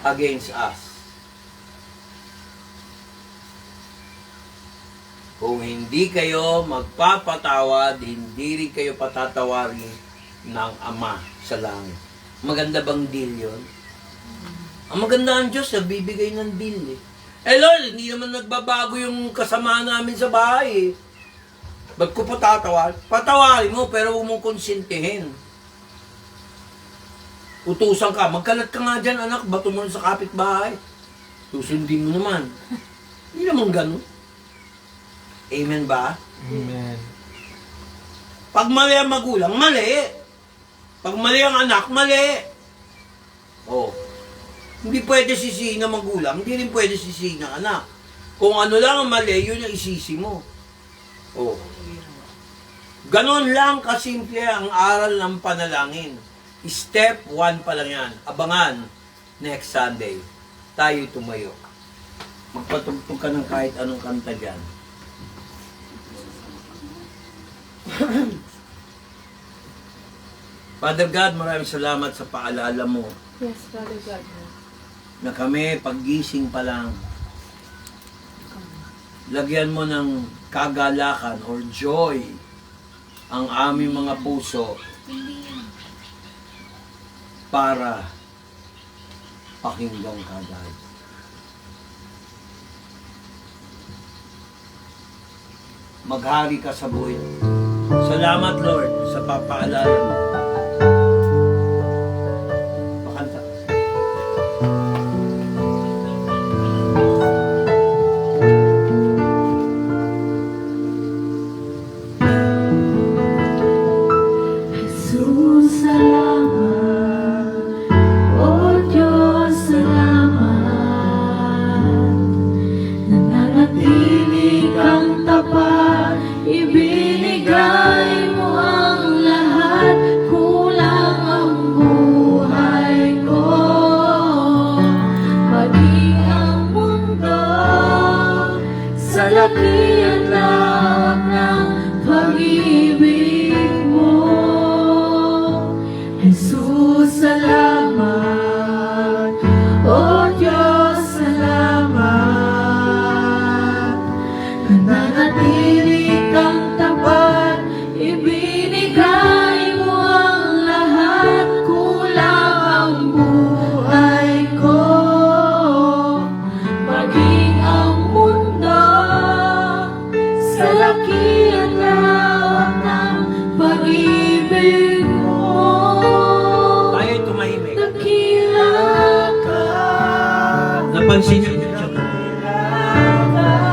against us. Kung hindi kayo magpapatawad, hindi rin kayo patatawarin ng Ama sa langit. Maganda bang deal yun? Ang maganda ang Diyos, nagbibigay ng deal eh. Eh Lord, hindi naman nagbabago yung kasama namin sa bahay eh. Ba't ko patatawar? Patawarin mo, pero huwag mong konsintihin. Utusan ka, magkalat ka nga dyan anak, bato mo sa kapitbahay. Susundin mo naman. Hindi naman ganun. Amen ba? Amen. Pag mali ang magulang, mali. Pag mali ang anak, mali. Oh. Hindi pwede sisihin ng magulang, hindi rin pwede sisihin ng anak. Kung ano lang ang mali, yun ang isisi mo. Oh. Ganon lang kasimple ang aral ng panalangin. Step 1 pa lang yan. Abangan, next Sunday, tayo tumayo. Magpatugtog ka ng kahit anong kanta dyan. Father God, maraming salamat sa paalala mo. Yes, Father God. Na kami, paggising pa lang, lagyan mo ng kagalakan or joy ang aming mga puso para pakinggan ka, God. Maghari ka sa buhay. Salamat, Lord, sa papaalala mo. Pakanta. Jesus, salamat. O Diyos, salamat. Nananatili kang tapat, ibinigay mo ang lahat Napansin niyo?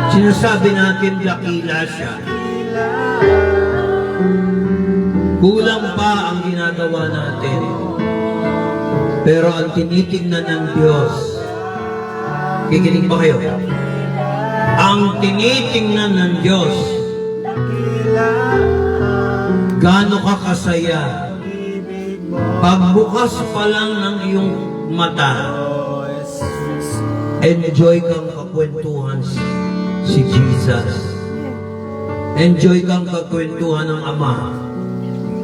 Sinasabi natin dakila siya. Kulang pa ang ginagawa natin. Pero ang tinitingnan ng Diyos, kikinig ba kayo? Ang tinitingnan ng Diyos, gaano ka kasaya. Pagbukas pa lang ng iyong mata, enjoy kang kakwentuhan si Jesus. Enjoy kang kakwentuhan ng Ama.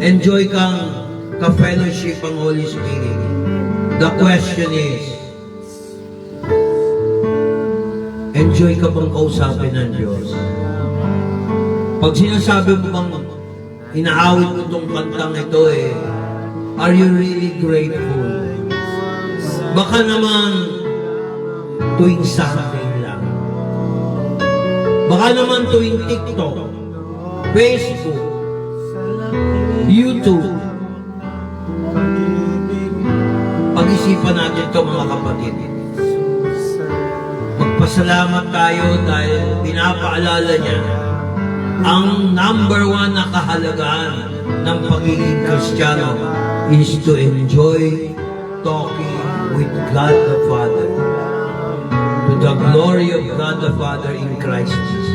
Enjoy kang ka-fellowship ang Holy Spirit. The question is, enjoy ka bang kausapin ng Diyos? Pag sinasabi mo bang inaawit mo itong kantang ito are you really grateful? Baka naman tuwing Sunday lang. Baka naman tuwing TikTok, Facebook, YouTube. Pag-isipan natin ito mga kapatid. Magpasalamat tayo dahil pinapaalala niya ang number 1 na kahalagahan ng pagiging Kristiyano is to enjoy talking with God the Father, to the glory of God the Father in Christ Jesus,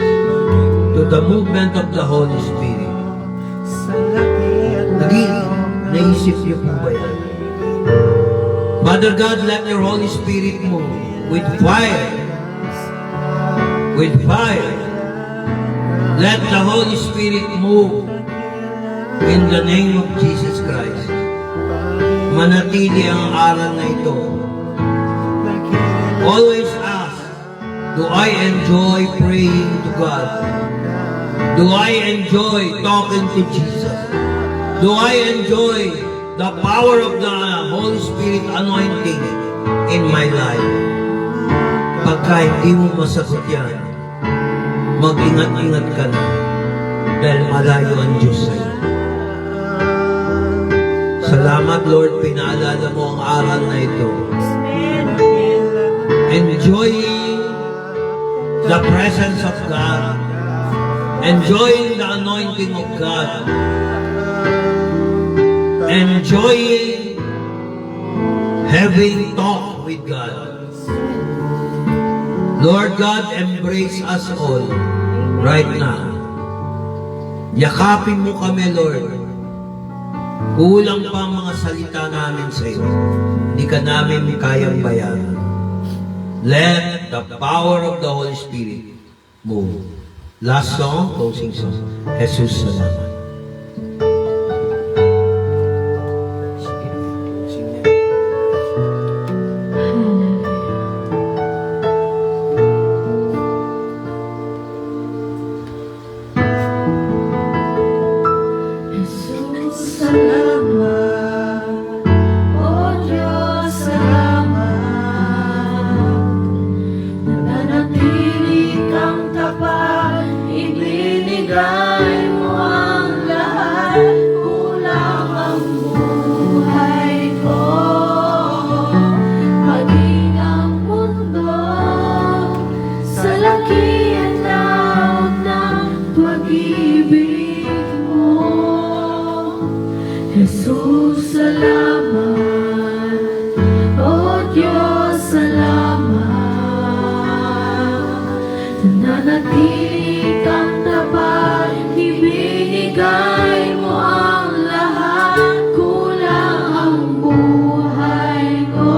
to the movement of the Holy Spirit. Naisip niyo po ba yan? Father God, let your Holy Spirit move with fire. With fire. Let the Holy Spirit move in the name of Jesus Christ. Manatili ang aral na ito. Always ask, do I enjoy praying to God? Do I enjoy talking to Jesus? Do I enjoy the power of the Holy Spirit anointing in my life? Pagka hindi mo masagot yan, mag-ingat-ingat ka na dahil malayo ang Diyos sa'yo. Salamat, Lord, pinaalala mo ang aral na ito. Enjoying the presence of God. Enjoying the anointing of God. Enjoying having talk with God. Lord God, embrace us all right now. Yakapin mo kami, Lord. Kulang pa ang mga salita namin sa iyo. Hindi ka namin kayang bayaran. Let the power of the Holy Spirit move. Last song, closing song. Jesus, salamat. Jesus, salamat. O Diyos, salamat. Nananatili kang tapat, ibinigay mo ang lahat. Kulang ang buhay ko,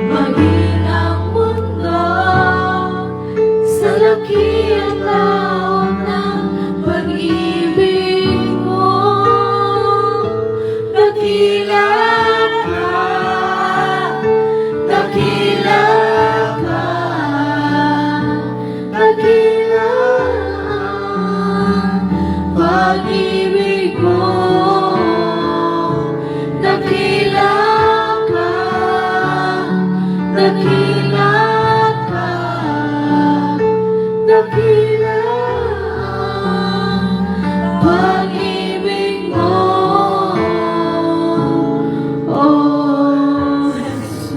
maging ang mundo sa laki at laot ng pag-ibig mo. Dakila ka, dakila ka, dakila ang pag-ibig mo. Dakila ka, dakila ka, dakila ang pag-ibig mo. Oh, Jesus.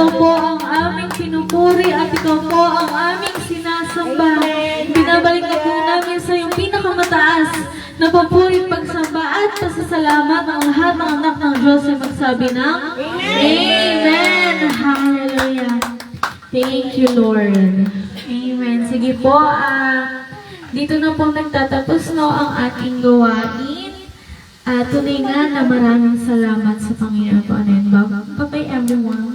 ikaw po ang aming pinupuri at ikaw po ang aming sinasamba. Binabalik na po namin sa iyong pinakamataas na papuri, pagsamba at pasasalamat ang lahat ng anak ng Diyos ay magsabi ng Amen. Hallelujah. Thank you, Lord. Amen. Sige po, dito na po nagtatapos no ang ating gawain. Tunay nga na maraming salamat sa Panginoon po. Amen. Bye-bye everyone.